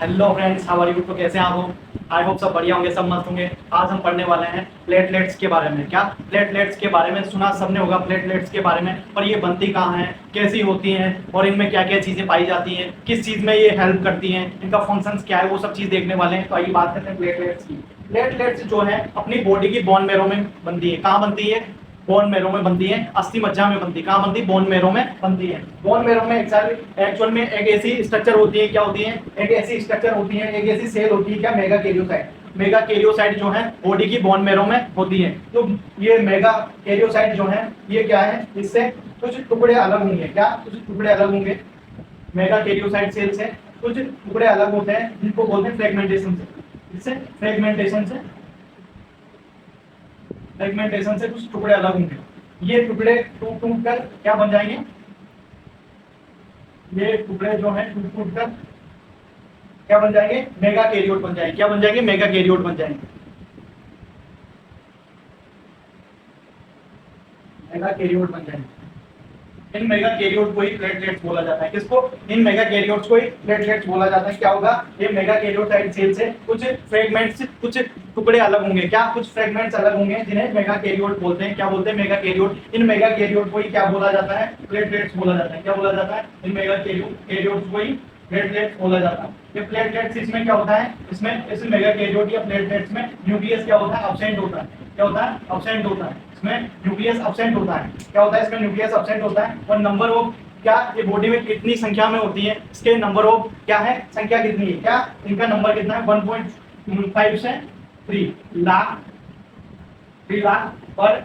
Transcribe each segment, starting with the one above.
Hello friends, how are you? तो कैसे हैं आप हो? आई होप सब बढ़िया होंगे, सब मस्त होंगे। आज हम पढ़ने वाले हैं प्लेटलेट्स के बारे में। क्या प्लेटलेट्स के बारे में सुना सबने होगा, प्लेटलेट्स के बारे में, पर ये बनती कहाँ हैं, कैसी होती हैं और इनमें क्या क्या चीज़ें पाई जाती हैं, किस चीज़ में ये हेल्प करती हैं, इनका फंक्शंस क्या है, वो सब चीज़ देखने वाले हैं। तो आइए बात करते हैं प्लेटलेट्स की। प्लेटलेट्स जो है अपनी बॉडी की बोन मैरो में बनती है। कहाँ बनती है? बोन मैरो में बनती है, अस्थि मज्जा में बनती है। कहाँ बनती है? बोन मैरो में बनती है। बोन मैरो में एक्चुअल में एक ऐसी स्ट्रक्चर होती है, क्या होती है? एक ऐसी स्ट्रक्चर होती है, एक ऐसी सेल होती है, क्या? Mega karyocyte. मेगा कैरियोसाइट जो है बॉडी की बोन मैरो में होती है। तो ये मेगा कैरियोसाइट जो है ये क्या है? इससे कुछ टुकड़े अलग होंगे। क्या? कुछ टुकड़े अलग होंगे। मेगा कैरियोसाइट सेल से कुछ टुकड़े अलग होते हैं, जिनको बोलते हैं फ्रेगमेंटेशन से। इससे फ्रेगमेंटेशन से कुछ टुकड़े अलग होंगे। ये टुकड़े टूट टूट कर क्या बन जाएंगे? ये टुकड़े जो है टूट टूट कर क्या बन जाएंगे? मेगा कैरियोट बन जाएंगे। क्या बन जाएंगे? मेगा कैरियोट बन जाएंगे। मेगा कैरियोट बन जाएंगे। इन मेगा कैरियोट को ही प्लेटलेट्स बोला जाता है। किसको? इन मेगा कैरियोट्स को ही प्लेटलेट्स बोला जाता है। क्या होगा? ये मेगा कैरियोसाइट सेल से कुछ फ्रेगमेंट्स, कुछ टुकड़े अलग होंगे। क्या? कुछ फ्रेगमेंट्स अलग होंगे, जिन्हें मेगा कैरियोट बोलते हैं। क्या बोलते हैं? मेगा कैरियोट। इन मेगा कैरियोट को ही क्या बोला जाता है? प्लेटलेट्स बोला जाता है। क्या बोला जाता है? इन मेगा कैरियोट्स को ही प्लेटलेट्स बोला जाता है। ये प्लेटलेट्स, इसमें क्या होता है? इसमें इस मेगा कैरियोट या प्लेटलेट्स में न्यूक्लियस क्या होता है? अब्सेंट होता है। क्या होता है? अब्सेंट होता है। इसमें न्यूक्लियस अब्सेंट होता है। क्या होता है? इसमें न्यूक्लियस अब्सेंट होता है। और नंबर ऑफ क्या ये बॉडी में कितनी संख्या में होती है, इसके नंबर ऑफ क्या है? संख्या कितनी है? क्या इनका नंबर कितना है? 1.5 से 3 लाख पर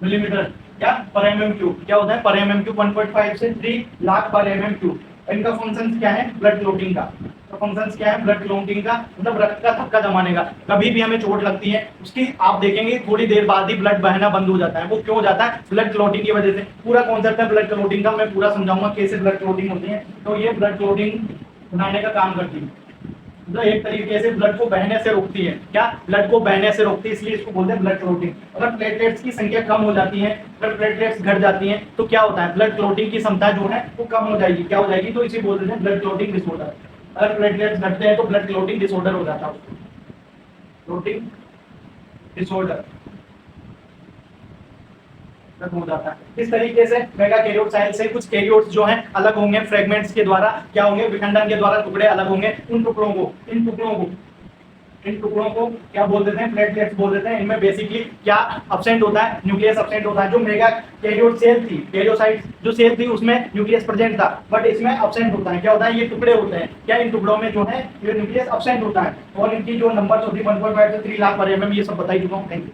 मिलीमीटर। क्या? पर क्यूब। क्या होता है? पर क्यूब 1.5 से 3 लाख पर क्यूब। इनका फंक्शन क्या है? ब्लड क्लोटिंग का। तो फंक्शन क्या है? ब्लड क्लोटिंग का, मतलब रक्त का थक्का जमाने का। कभी भी हमें चोट लगती है, उसकी आप देखेंगे थोड़ी देर बाद ही ब्लड बहना बंद हो जाता है। वो क्यों हो जाता है? ब्लड क्लोटिंग की वजह से। पूरा कॉन्सेप्ट है ब्लड क्लोटिंग का, मैं पूरा समझाऊंगा कैसे ब्लड क्लोटिंग होती है। तो ये ब्लड क्लोटिंग बनाने का काम करती है, मतलब एक तरीके से ब्लड को बहने से रोकती है। क्या? ब्लड को बहने से रोकती है, इसलिए इसको बोलते हैं ब्लड क्लोटिंग। अगर प्लेटलेट्स की संख्या कम हो जाती है, अगर प्लेटलेट्स घट जाती हैं, तो क्या होता है? ब्लड क्लोटिंग की क्षमता जो है वो कम हो जाएगी। क्या हो जाएगी? तो इसे बोलते हैं ब्लड क्लोटिंग डिसऑर्डर। अगर प्लेटलेट्स घटते हैं तो ब्लड क्लोटिंग डिसऑर्डर हो जाता है, क्लोटिंग डिसऑर्डर हो जाता है। इस तरीके से मेगा कैरियोसाइट से कुछ कैरियोट्स जो हैं अलग होंगे, फ्रेगमेंट्स के द्वारा क्या होंगे? विखंडन के द्वारा टुकड़े अलग होंगे। इन टुकड़ों को क्या बोल देते हैं? प्लेटलेट्स बोल देते हैं। इनमें बेसिकली क्या अब्सेंट होता है? न्यूक्लियस अब्सेंट होता है। जो मेगा कैरियोट सेल थी, कैरियोसाइट जो सेल थी, उसमें न्यूक्लियस प्रेजेंट था, बट इसमें अब्सेंट होता है। क्या होता है? ये टुकड़े होते हैं। क्या? इन टुकड़ों में जो है ये न्यूक्लियस अब्सेंट होता है। और इनकी जो नंबर होती है 1.5 से 3 लाख पर एमएम, ये सब बता ही चुका हूँ। Thank you.